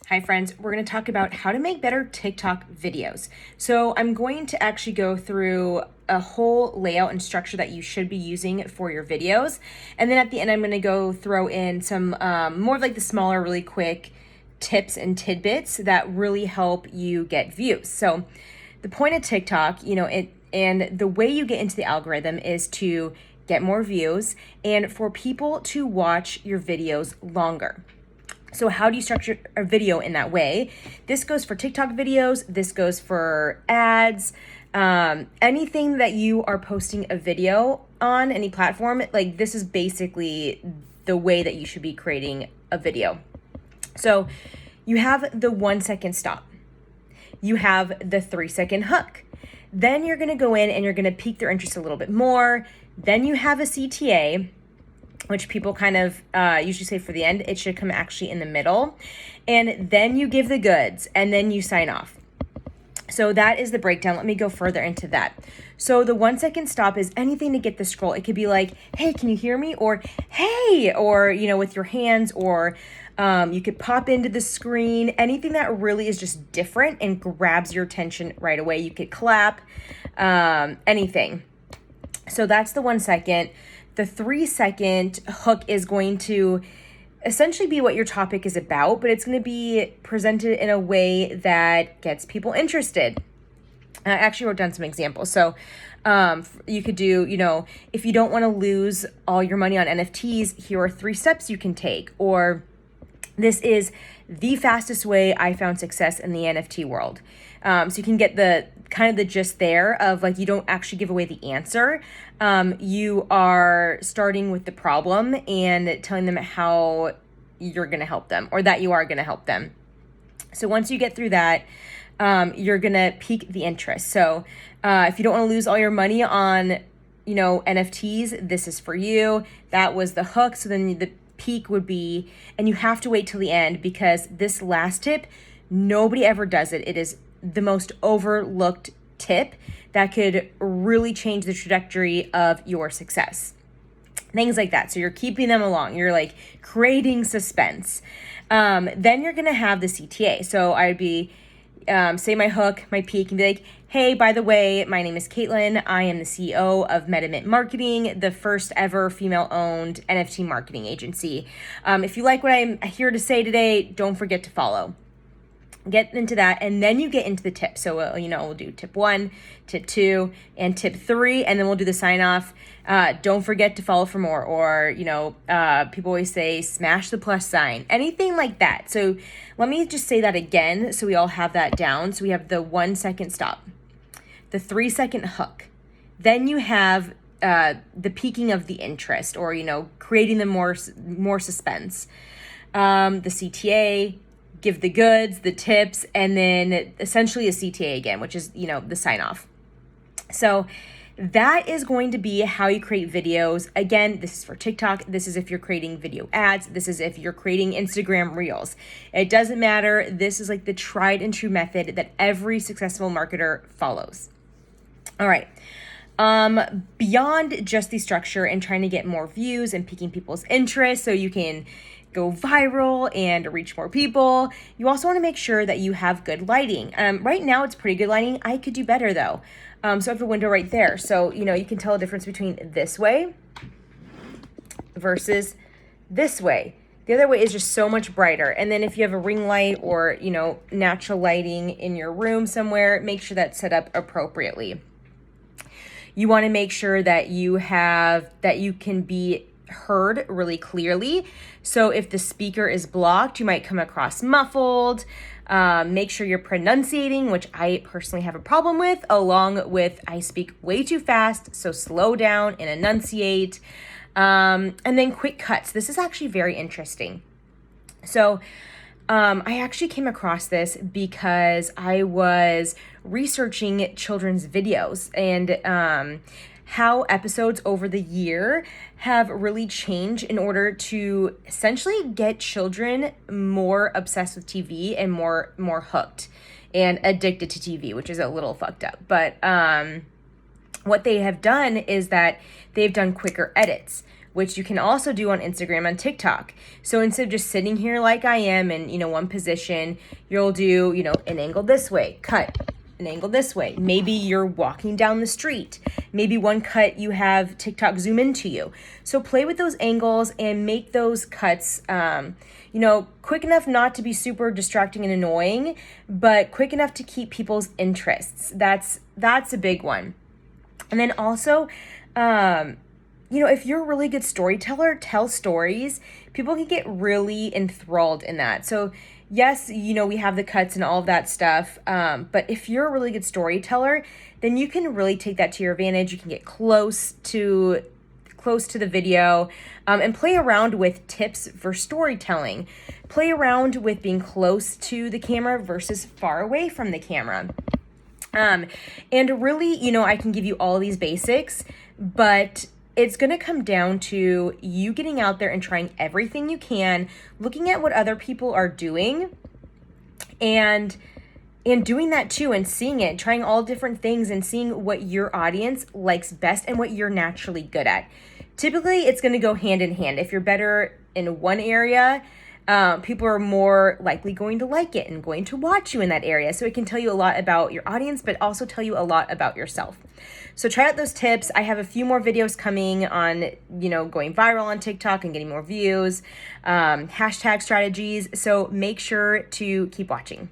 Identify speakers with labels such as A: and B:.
A: Hi friends, we're going to talk about how to make better TikTok videos. So I'm going to actually go through a whole layout and structure that you should be using for your videos. And then at the end, I'm going to go throw in some more of like the smaller, really quick tips and tidbits that really help you get views. So the point of TikTok, and the way you get into the algorithm is to get more views and for people to watch your videos longer. So how do you structure a video in that way? This goes for TikTok videos. This goes for ads. Anything that you are posting a video on any platform, like this is basically the way that you should be creating a video. So you have the 1 second stop. You have the 3-second hook. Then you're going to go in and you're going to pique their interest a little bit more. Then you have a CTA, which people kind of usually say for the end. It should come actually in the middle. And then you give the goods and then you sign off. So that is the breakdown. Let me go further into that. So the 1 second stop is anything to get the scroll. It could be like, hey, can you hear me? Or, hey, or, with your hands, or you could pop into the screen. Anything that really is just different and grabs your attention right away. You could clap, anything. So that's the 1 second. The 3-second hook is going to essentially be what your topic is about, but it's going to be presented in a way that gets people interested. I actually wrote down some examples. So you could do, if you don't want to lose all your money on NFTs, here are 3 steps you can take. Or this is the fastest way I found success in the NFT world. So you can get the kind of the gist there of like, you don't actually give away the answer. You are starting with the problem and telling them how you're going to help them, or that you are going to help them. So once you get through that, you're going to pique the interest. So if you don't want to lose all your money on, NFTs, this is for you. That was the hook. So then the peak would be, and you have to wait till the end, because this last tip, nobody ever does it. It is the most overlooked tip that could really change the trajectory of your success. Things like that. So you're keeping them along. You're like creating suspense. Then you're going to have the CTA. So I'd be, say my hook, my peak, and be like, hey, by the way, my name is Caitlin. I am the CEO of MetaMint Marketing, the first ever female-owned NFT marketing agency. If you like what I'm here to say today, don't forget to follow. Get into that, and then you get into the tips. So, we'll do tip 1, tip 2, and tip 3, and then we'll do the sign off. Don't forget to follow for more, or, people always say smash the plus sign, anything like that. So let me just say that again so we all have that down. So we have the 1 second stop, the 3-second hook. Then you have the piquing of the interest, or, creating the more suspense. The CTA, give the goods, the tips, and then essentially a CTA again, which is, the sign off. So that is going to be how you create videos. Again, this is for TikTok. This is if you're creating video ads. This is if you're creating Instagram Reels. It doesn't matter. This is like the tried and true method that every successful marketer follows. All right. Beyond just the structure and trying to get more views and piquing people's interest so you can go viral and reach more people, you also want to make sure that you have good lighting. Right now it's pretty good lighting. I could do better though. So I have a window right there. So, you can tell the difference between this way versus this way. The other way is just so much brighter. And then if you have a ring light or, natural lighting in your room somewhere, make sure that's set up appropriately. You want to make sure that you can be heard really clearly. So if the speaker is blocked, you might come across muffled. Make sure you're pronunciating, which I personally have a problem with, along with I speak way too fast, so slow down and enunciate. And then quick cuts. This is actually very interesting. So I actually came across this because I was researching children's videos and how episodes over the year have really changed in order to essentially get children more obsessed with TV and more hooked and addicted to TV, which is a little fucked up. But what they have done is that they've done quicker edits, which you can also do on Instagram and TikTok. So instead of just sitting here like I am in, one position, you'll do, an angle this way, cut, an angle this way. Maybe you're walking down the street. Maybe one cut you have TikTok zoom into you. So play with those angles and make those cuts, quick enough not to be super distracting and annoying, but quick enough to keep people's interests. That's a big one. And then also, if you're a really good storyteller, tell stories. People can get really enthralled in that. So yes, we have the cuts and all of that stuff. But if you're a really good storyteller, then you can really take that to your advantage. You can get close to the video, and play around with tips for storytelling. Play around with being close to the camera versus far away from the camera. And really, I can give you all these basics, but it's going to come down to you getting out there and trying everything you can, looking at what other people are doing and doing that too, and seeing it, trying all different things and seeing what your audience likes best and what you're naturally good at. Typically, it's going to go hand in hand. If you're better in one area, people are more likely going to like it and going to watch you in that area. So it can tell you a lot about your audience, but also tell you a lot about yourself. So try out those tips. I have a few more videos coming on, going viral on TikTok and getting more views, hashtag strategies. So make sure to keep watching.